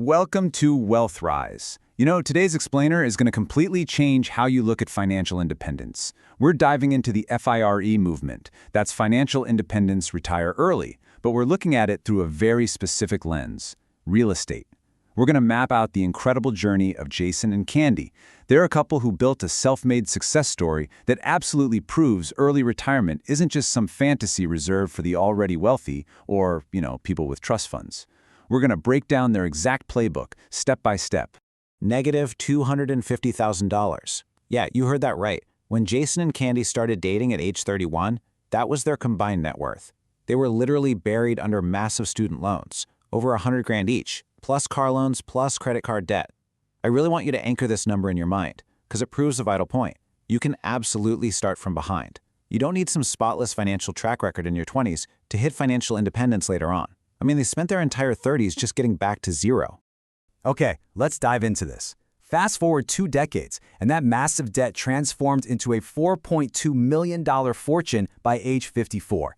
Welcome to Wealth Rise. Today's explainer is going to completely change how you look at financial independence. We're diving into the FIRE movement. That's Financial Independence Retire Early, but we're looking at it through a very specific lens: real estate. We're going to map out the incredible journey of Jason and Candy. They're a couple who built a self-made success story that absolutely proves early retirement isn't just some fantasy reserved for the already wealthy or, people with trust funds. We're going to break down their exact playbook, step by step. Negative $250,000. Yeah, you heard that right. When Jason and Candy started dating at age 31, that was their combined net worth. They were literally buried under massive student loans, over 100 grand each, plus car loans, plus credit card debt. I really want you to anchor this number in your mind, because it proves a vital point. You can absolutely start from behind. You don't need some spotless financial track record in your 20s to hit financial independence later on. They spent their entire 30s just getting back to zero. Okay, let's dive into this. Fast forward 2 decades, and that massive debt transformed into a $4.2 million fortune by age 54.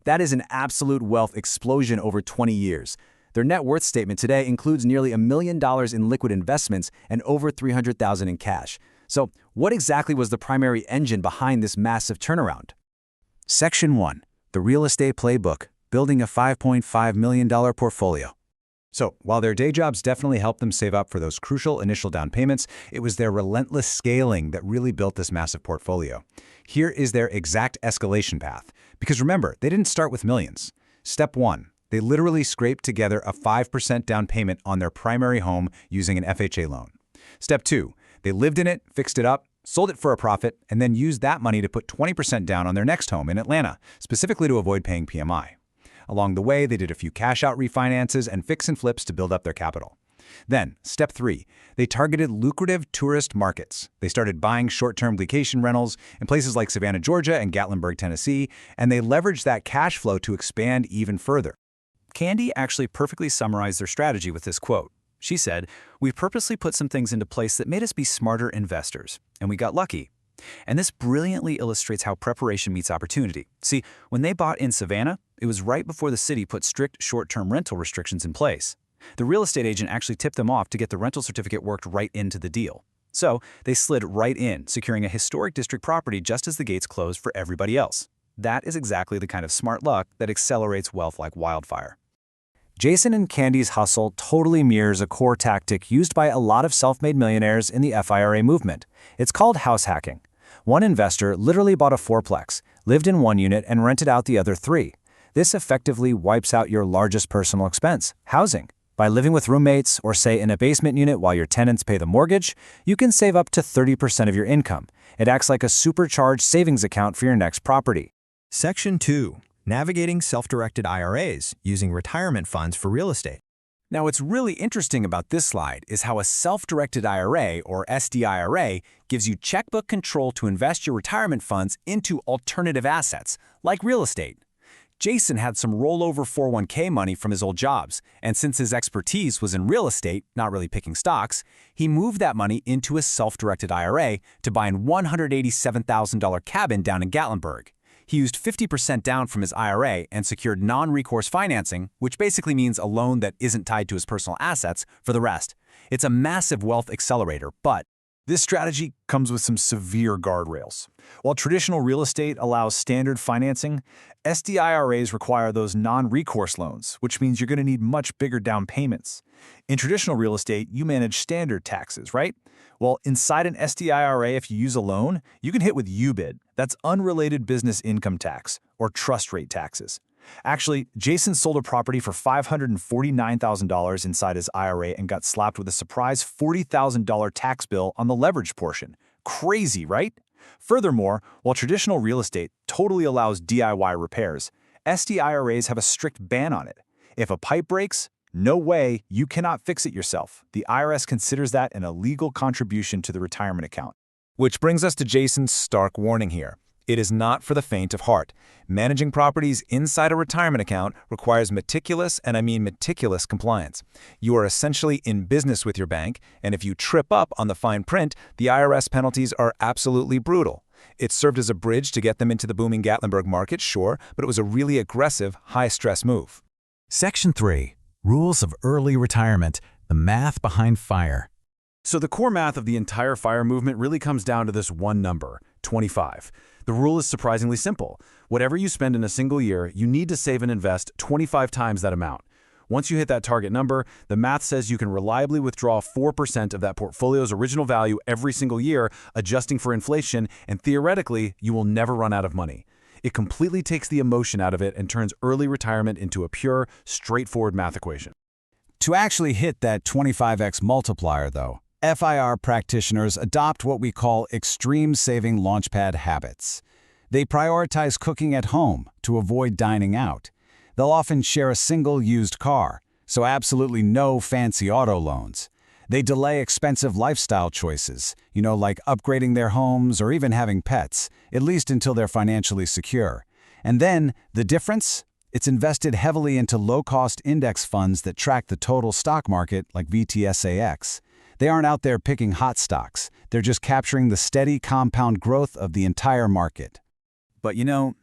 That is an absolute wealth explosion over 20 years. Their net worth statement today includes nearly $1 million in liquid investments and over $300,000 in cash. So, what exactly was the primary engine behind this massive turnaround? Section 1. The Real Estate Playbook. Building a $5.5 million portfolio. So, while their day jobs definitely helped them save up for those crucial initial down payments, it was their relentless scaling that really built this massive portfolio. Here is their exact escalation path. Because remember, they didn't start with millions. Step 1. They literally scraped together a 5% down payment on their primary home using an FHA loan. Step 2. They lived in it, fixed it up, sold it for a profit, and then used that money to put 20% down on their next home in Atlanta, specifically to avoid paying PMI. Along the way, they did a few cash-out refinances and fix and flips to build up their capital. Then, step 3, they targeted lucrative tourist markets. They started buying short-term vacation rentals in places like Savannah, Georgia and Gatlinburg, Tennessee, and they leveraged that cash flow to expand even further. Candy actually perfectly summarized their strategy with this quote. She said, "We purposely put some things into place that made us be smarter investors, and we got lucky." And this brilliantly illustrates how preparation meets opportunity. See, when they bought in Savannah, it was right before the city put strict short-term rental restrictions in place. The real estate agent actually tipped them off to get the rental certificate worked right into the deal. So they slid right in, securing a historic district property just as the gates closed for everybody else. That is exactly the kind of smart luck that accelerates wealth like wildfire. Jason and Candy's hustle totally mirrors a core tactic used by a lot of self-made millionaires in the FIRE movement. It's called house hacking. One investor literally bought a fourplex, lived in one unit, and rented out the other 3. This effectively wipes out your largest personal expense, housing. By living with roommates or, say, in a basement unit while your tenants pay the mortgage, you can save up to 30% of your income. It acts like a supercharged savings account for your next property. Section 2. Navigating self-directed IRAs using retirement funds for real estate. Now, what's really interesting about this slide is how a self-directed IRA, or SDIRA, gives you checkbook control to invest your retirement funds into alternative assets, like real estate. Jason had some rollover 401k money from his old jobs, and since his expertise was in real estate, not really picking stocks, he moved that money into a self-directed IRA to buy a $187,000 cabin down in Gatlinburg. He used 50% down from his IRA and secured non-recourse financing, which basically means a loan that isn't tied to his personal assets, for the rest. It's a massive wealth accelerator, but this strategy comes with some severe guardrails. While traditional real estate allows standard financing, SDIRAs require those non-recourse loans, which means you're going to need much bigger down payments. In traditional real estate, you manage standard taxes, right? Well, inside an SDIRA, if you use a loan, you can hit with UBID. That's unrelated business income tax, or trust rate taxes. Actually, Jason sold a property for $549,000 inside his IRA and got slapped with a surprise $40,000 tax bill on the leverage portion. Crazy, right? Furthermore, while traditional real estate totally allows DIY repairs, SDIRAs have a strict ban on it. If a pipe breaks, no way, you cannot fix it yourself. The IRS considers that an illegal contribution to the retirement account. Which brings us to Jason's stark warning here. It is not for the faint of heart. Managing properties inside a retirement account requires meticulous, and I mean meticulous, compliance. You are essentially in business with your bank, and if you trip up on the fine print, the IRS penalties are absolutely brutal. It served as a bridge to get them into the booming Gatlinburg market, sure, but it was a really aggressive, high-stress move. Section 3. Rules of Early Retirement. The math behind FIRE. So the core math of the entire FIRE movement really comes down to this one number, 25. The rule is surprisingly simple. Whatever you spend in a single year, you need to save and invest 25 times that amount. Once you hit that target number, the math says you can reliably withdraw 4% of that portfolio's original value every single year, adjusting for inflation, and theoretically, you will never run out of money. It completely takes the emotion out of it and turns early retirement into a pure, straightforward math equation. To actually hit that 25x multiplier, though, FIR practitioners adopt what we call extreme saving launchpad habits. They prioritize cooking at home to avoid dining out. They'll often share a single used car, so absolutely no fancy auto loans. They delay expensive lifestyle choices, like upgrading their homes or even having pets, at least until they're financially secure. And then, the difference? It's invested heavily into low-cost index funds that track the total stock market, like VTSAX. They aren't out there picking hot stocks. They're just capturing the steady compound growth of the entire market. But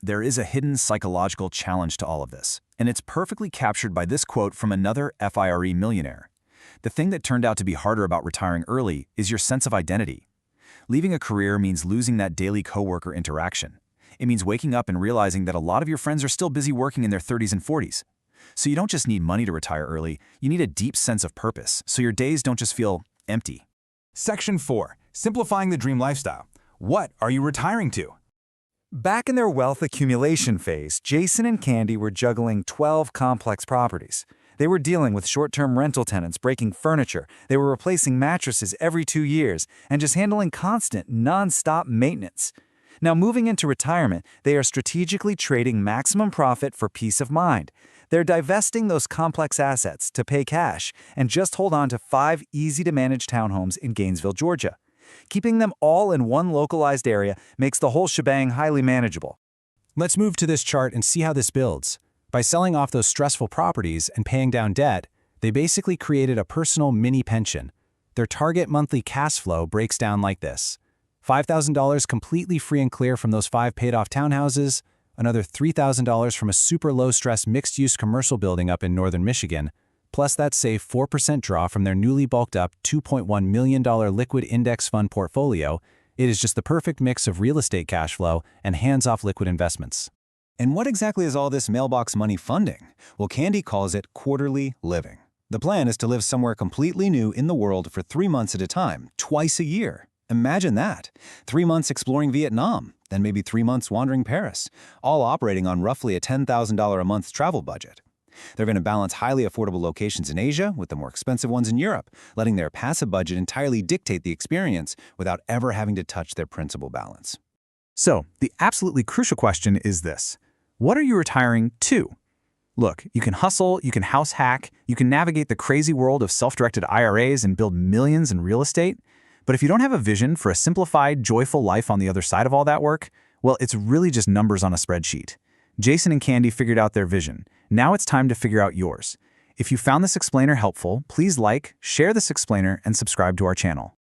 there is a hidden psychological challenge to all of this, and it's perfectly captured by this quote from another FIRE millionaire. The thing that turned out to be harder about retiring early is your sense of identity. Leaving a career means losing that daily coworker interaction. It means waking up and realizing that a lot of your friends are still busy working in their 30s and 40s. So you don't just need money to retire early, you need a deep sense of purpose, so your days don't just feel empty. Section 4. Simplifying the Dream Lifestyle. What are you retiring to? Back in their wealth accumulation phase, Jason and Candy were juggling 12 complex properties. They were dealing with short-term rental tenants breaking furniture, they were replacing mattresses every 2 years, and just handling constant, non-stop maintenance. Now, moving into retirement, they are strategically trading maximum profit for peace of mind. They're divesting those complex assets to pay cash and just hold on to 5 easy-to-manage townhomes in Gainesville, Georgia. Keeping them all in one localized area makes the whole shebang highly manageable. Let's move to this chart and see how this builds. By selling off those stressful properties and paying down debt, they basically created a personal mini pension. Their target monthly cash flow breaks down like this: $5,000 completely free and clear from those 5 paid-off townhouses, another $3,000 from a super low-stress mixed-use commercial building up in northern Michigan, plus that safe 4% draw from their newly bulked-up $2.1 million liquid index fund portfolio. It is just the perfect mix of real estate cash flow and hands-off liquid investments. And what exactly is all this mailbox money funding? Well, Candy calls it quarterly living. The plan is to live somewhere completely new in the world for 3 months at a time, twice a year. Imagine that. 3 months exploring Vietnam, then maybe 3 months wandering Paris, all operating on roughly a $10,000 a month travel budget. They're going to balance highly affordable locations in Asia with the more expensive ones in Europe, letting their passive budget entirely dictate the experience without ever having to touch their principal balance. So, the absolutely crucial question is this: what are you retiring to? Look, you can hustle, you can house hack, you can navigate the crazy world of self-directed IRAs and build millions in real estate. But if you don't have a vision for a simplified, joyful life on the other side of all that work, well, it's really just numbers on a spreadsheet. Jason and Candy figured out their vision. Now it's time to figure out yours. If you found this explainer helpful, please like, share this explainer, and subscribe to our channel.